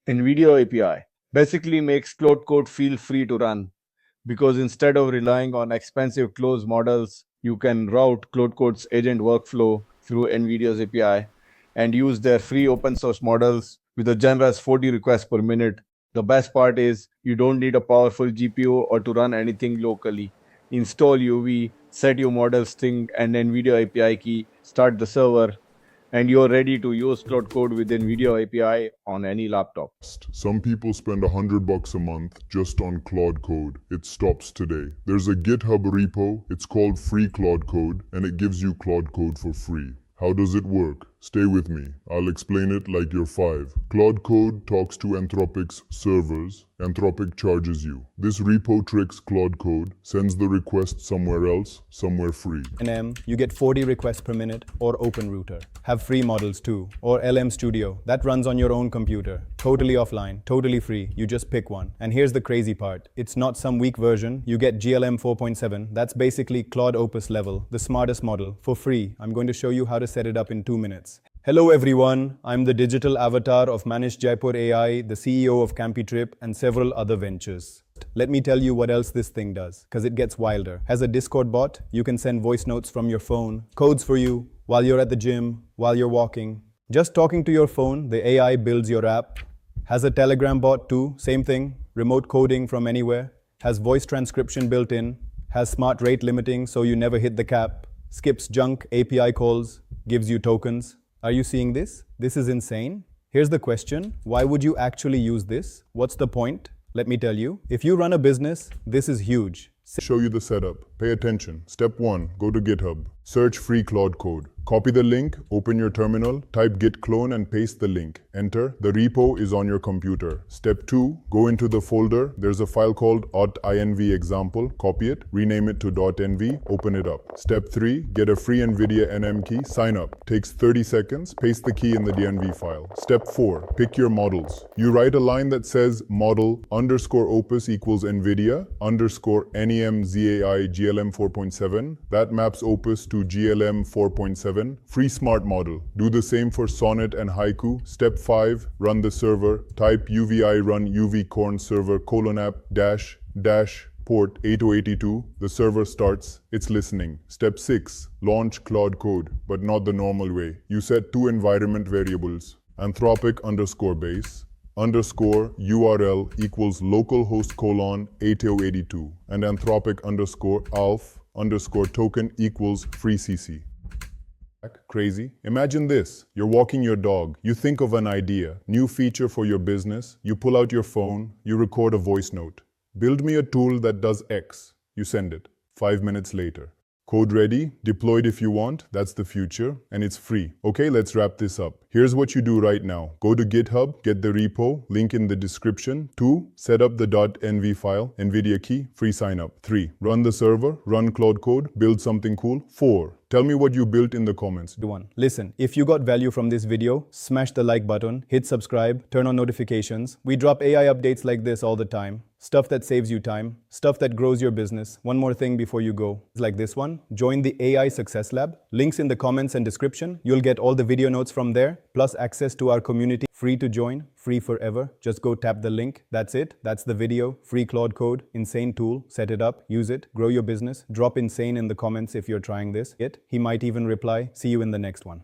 NVIDIA API basically makes Claude Code feel free to run because instead of relying on expensive closed models, you can route Claude Code's agent workflow through NVIDIA's API and use their free open source models with a generous 40 requests per minute. The best part is you don't need a powerful GPU or to run anything locally. Install UV, set your model string and NVIDIA API key, start the server, and you're ready to use Cloud Code with NVIDIA API on any laptop. Some people spend $100 a month just on Claude Code. It stops today. There's a GitHub repo. It's called Free Claude Code, and it gives you Claude Code for free. How does it work? Stay with me. I'll explain it like you're 5. Claude Code talks to Anthropic's servers. Anthropic charges you. This repo tricks Claude Code, sends the request somewhere else, somewhere free. You get 40 requests per minute, or OpenRouter. Have free models too, or LM Studio. That runs on your own computer. Totally offline, totally free. You just pick one. And here's the crazy part. It's not some weak version. You get GLM 4.7. That's basically Claude Opus level, the smartest model, for free. I'm going to show you how to set it up in 2 minutes. Hello everyone, I'm the digital avatar of Manish Jaipur AI, the CEO of Campitrip and several other ventures. Let me tell you what else this thing does, because it gets wilder. Has a Discord bot, you can send voice notes from your phone, codes for you, while you're at the gym, while you're walking. Just talking to your phone, the AI builds your app. Has a Telegram bot too, same thing, remote coding from anywhere. Has voice transcription built in. Has smart rate limiting so you never hit the cap. Skips junk API calls, gives you tokens. Are you seeing this? This is insane. Here's the question. Why would you actually use this? What's the point? Let me tell you. If you run a business, this is huge. Show you the setup. Pay attention. Step 1. Go to GitHub. Search free Claude Code. Copy the link, open your terminal, type git clone and paste the link. Enter. The repo is on your computer. Step 2. Go into the folder. There's a file called .inv example. Copy it, rename it to .nv, open it up. Step 3. Get a free NVIDIA NM key. Sign up. Takes 30 seconds. Paste the key in the DNV file. Step 4. Pick your models. You write a line that says model underscore opus equals NVIDIA underscore NEM ZAI GLM 4.7. That maps opus to GLM 4.7. Free smart model. Do the same for Sonnet and Haiku. Step 5. Run the server. Type UVI run UV corn server app dash port 8082. The server starts. It's listening. Step 6. Launch Claude Code, but not the normal way. You set 2 environment variables. Anthropic underscore base underscore URL equals localhost colon 8082 and anthropic underscore alf underscore token equals free CC. Crazy? Imagine this. You're walking your dog. You think of an idea, new feature for your business. You pull out your phone. You record a voice note. Build me a tool that does X. You send it. 5 minutes later. Code ready, deployed if you want, that's the future, and it's free. Okay, let's wrap this up. Here's what you do right now. Go to GitHub, get the repo, link in the description. 2. Set up the .nv file, NVIDIA key, free sign up. 3. Run the server, run Claude Code, build something cool. 4. Tell me what you built in the comments. Listen, if you got value from this video, smash the like button, hit subscribe, turn on notifications. We drop AI updates like this all the time. Stuff that saves you time, stuff that grows your business. One more thing before you go, like this one. Join the AI Success Lab. Links in the comments and description. You'll get all the video notes from there, plus access to our community. Free to join, free forever. Just go tap the link. That's it. That's the video. Free Claude Code. Insane tool. Set it up. Use it. Grow your business. Drop insane in the comments if you're trying this. He might even reply. See you in the next one.